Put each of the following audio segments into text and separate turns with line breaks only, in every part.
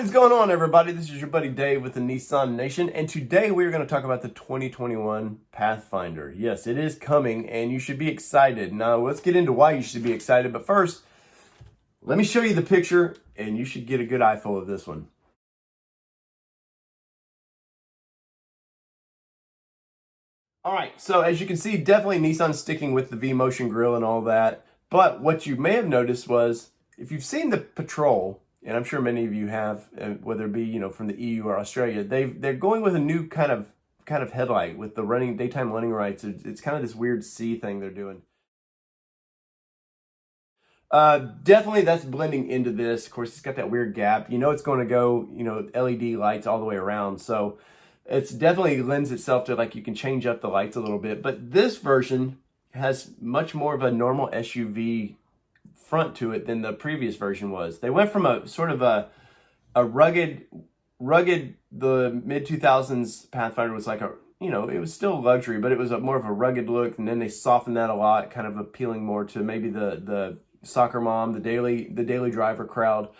What is going on, everybody? This is your buddy Dave with the Nissan Nation, and today we are going to talk about the 2021 Pathfinder. Yes, it is coming, and you should be excited. Now, let's get into why you should be excited, but first, let me show you the picture, and you should get a good eyeful of this one. All right, so as you can see, definitely Nissan's sticking with the V-Motion grille and all that, but what you may have noticed was, if you've seen the Patrol, and I'm sure many of you have, whether it be from the EU or Australia, they're going with a new kind of headlight with the daytime running lights. It's kind of this weird C thing they're doing. Definitely that's blending into this. Of course, it's got that weird gap. It's going to go LED lights all the way around, so it's definitely lends itself to you can change up the lights a little bit. But this version has much more of a normal SUV front to it than the previous version was. They went from a sort of a rugged, the mid-2000s Pathfinder was it was still luxury, but it was more of a rugged look, and then they softened that a lot, kind of appealing more to maybe the soccer mom, the daily driver crowd.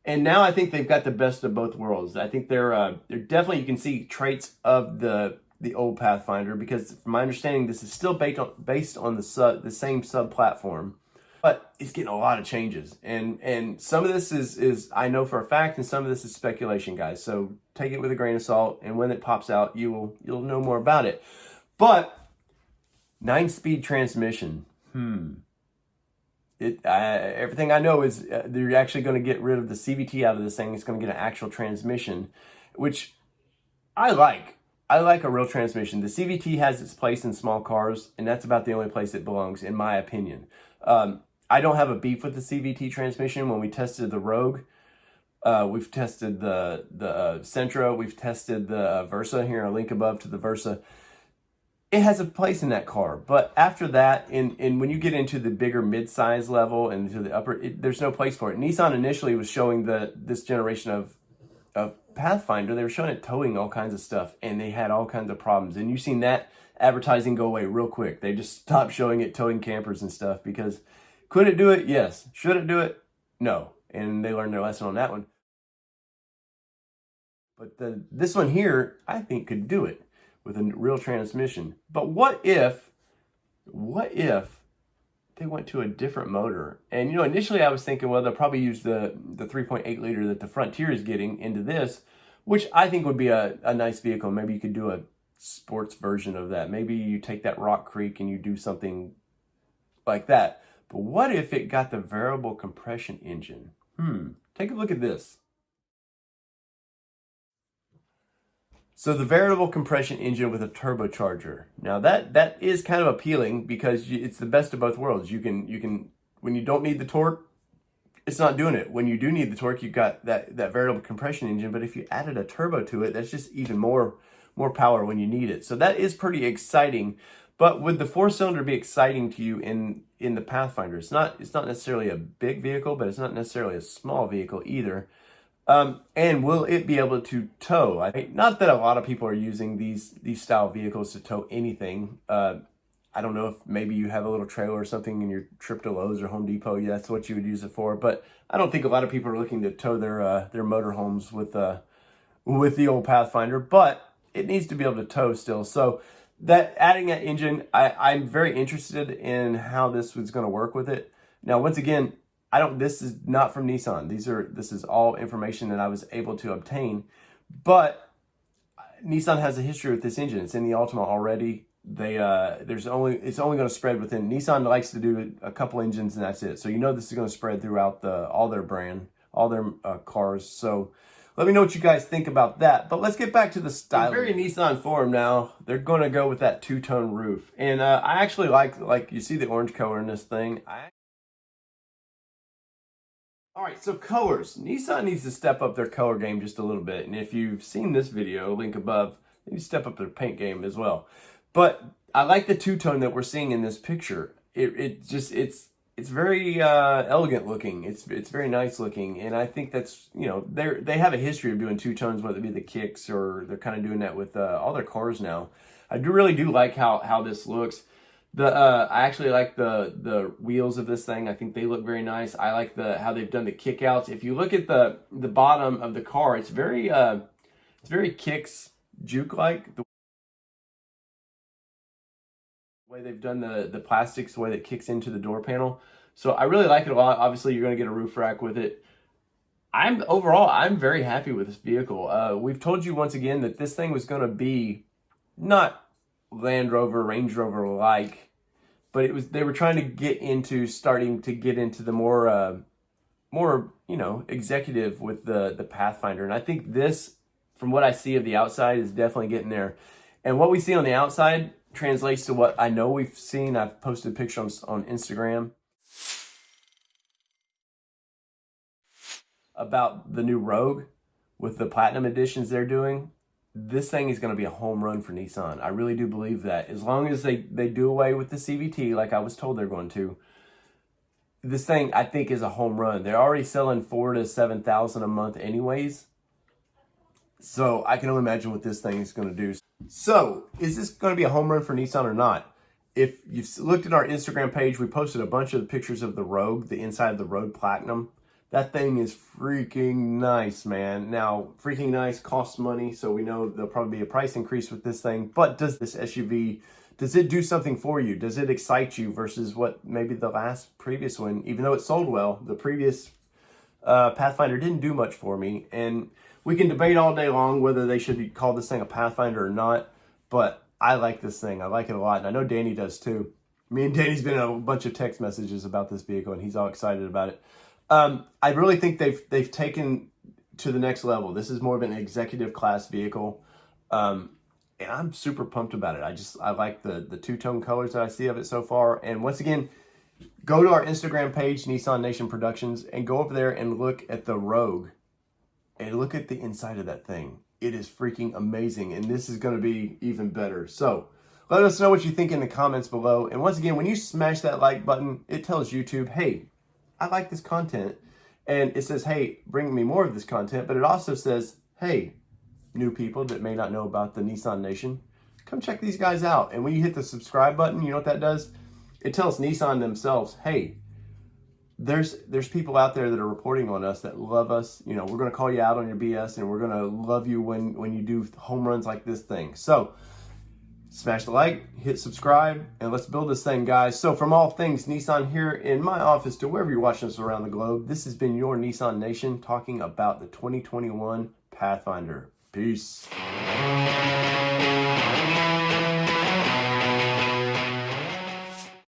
And now I think they've got the best of both worlds. I think they're definitely, you can see traits of the old Pathfinder, because from my understanding, this is still based on the same sub-platform. But it's getting a lot of changes, and some of this is I know for a fact, and some of this is speculation, guys. So take it with a grain of salt, and when it pops out, you'll know more about it. But 9-speed transmission. Everything I know is they're actually going to get rid of the CVT out of this thing. It's going to get an actual transmission, which I like. I like a real transmission. The CVT has its place in small cars, and that's about the only place it belongs, in my opinion. I don't have a beef with the CVT transmission. When we tested the Rogue, we've tested the Sentra, we've tested the Versa. Here, a link above to the Versa. It has a place in that car, but after that, and when you get into the bigger mid-size level and to the upper, there's no place for it. Nissan initially was showing this generation of Pathfinder. They were showing it towing all kinds of stuff, and they had all kinds of problems. And you've seen that advertising go away real quick. They just stopped showing it towing campers and stuff because could it do it? Yes. Should it do it? No. And they learned their lesson on that one. But this one here, I think, could do it with a real transmission. But what if they went to a different motor? And initially I was thinking, well, they'll probably use the 3.8 liter that the Frontier is getting into this, which I think would be a nice vehicle. Maybe you could do a sports version of that. Maybe you take that Rock Creek and you do something like that. But what if it got the variable compression engine? Take a look at this. So the variable compression engine with a turbocharger. Now that is kind of appealing because it's the best of both worlds. You can when you don't need the torque, it's not doing it. When you do need the torque, you've got that variable compression engine. But if you added a turbo to it, that's just even more power when you need it. So that is pretty exciting. But would the 4-cylinder be exciting to you in the Pathfinder? It's not necessarily a big vehicle, but it's not necessarily a small vehicle either. And will it be able to tow? Not that a lot of people are using these style vehicles to tow anything. I don't know if maybe you have a little trailer or something in your trip to Lowe's or Home Depot. Yeah, that's what you would use it for. But I don't think a lot of people are looking to tow their motorhomes with the old Pathfinder. But it needs to be able to tow still. So adding that engine, I'm very interested in how this was going to work with it. Now, once again, this is not from Nissan. This is all information that I was able to obtain. But Nissan has a history with this engine. It's in the Altima already. It's only going to spread within. Nissan likes to do a couple engines and that's it. So this is going to spread throughout all their cars. So let me know what you guys think about that. But let's get back to the style. In very Nissan form now, they're going to go with that two-tone roof. And I actually like you see the orange color in this thing. All right, so colors. Nissan needs to step up their color game just a little bit. And if you've seen this video, link above, they need to step up their paint game as well. But I like the two-tone that we're seeing in this picture. It's very elegant looking. It's very nice looking, and I think that's they have a history of doing two tones, whether it be the kicks or they're kind of doing that with all their cars now. I really do like how this looks. I actually like the wheels of this thing. I think they look very nice. I like how they've done the kickouts. If you look at the bottom of the car, it's very Kicks Juke-like. The way they've done the plastics, the way that kicks into the door panel. So I really like it a lot. Obviously, you're going to get a roof rack with it. Overall, I'm very happy with this vehicle. We've told you once again that this thing was going to be not Land Rover, Range Rover like, but they were trying to starting to get into the more executive with the Pathfinder. And I think this, from what I see of the outside, is definitely getting there. And what we see on the outside translates to what I know we've seen. I've posted pictures on Instagram about the new Rogue with the Platinum editions they're doing. This thing is going to be a home run for Nissan. I really do believe that. As long as they do away with the CVT, like I was told they're going to, this thing, I think, is a home run. They're already selling 4,000 to 7,000 a month anyways. So I can only imagine what this thing is going to do. So is this going to be a home run for Nissan or not? If you've looked at our Instagram page, we posted a bunch of pictures of the Rogue, the inside of the Rogue Platinum. That thing is freaking nice, man. Now, freaking nice costs money, so we know there'll probably be a price increase with this thing. But does this SUV, does it do something for you? Does it excite you versus what maybe the previous one, even though it sold well, the previous Pathfinder didn't do much for me. And we can debate all day long whether they should call this thing a Pathfinder or not, but I like this thing. I like it a lot, and I know Danny does too. Me and Danny's been in a bunch of text messages about this vehicle, and he's all excited about it. I really think they've taken to the next level. This is more of an executive class vehicle, and I'm super pumped about it. I like the two-tone colors that I see of it so far. And once again, go to our Instagram page, Nissan Nation Productions, and go over there and look at the Rogue, and look at the inside of that thing. It is freaking amazing, and this is going to be even better. So let us know what you think in the comments below. And once again, when you smash that like button, it tells YouTube, hey, I like this content, and it says, hey, bring me more of this content, but it also says, hey, new people that may not know about the Nissan Nation, come check these guys out. And when you hit the subscribe button, you know what that does? It tells Nissan themselves, hey, there's people out there that are reporting on us that love us. You know, we're going to call you out on your BS, and we're going to love you when you do home runs like this thing. So smash the like, hit subscribe, and let's build this thing, guys. So from all things Nissan here in my office to wherever you're watching us around the globe, this has been your Nissan Nation talking about the 2021 Pathfinder. Peace.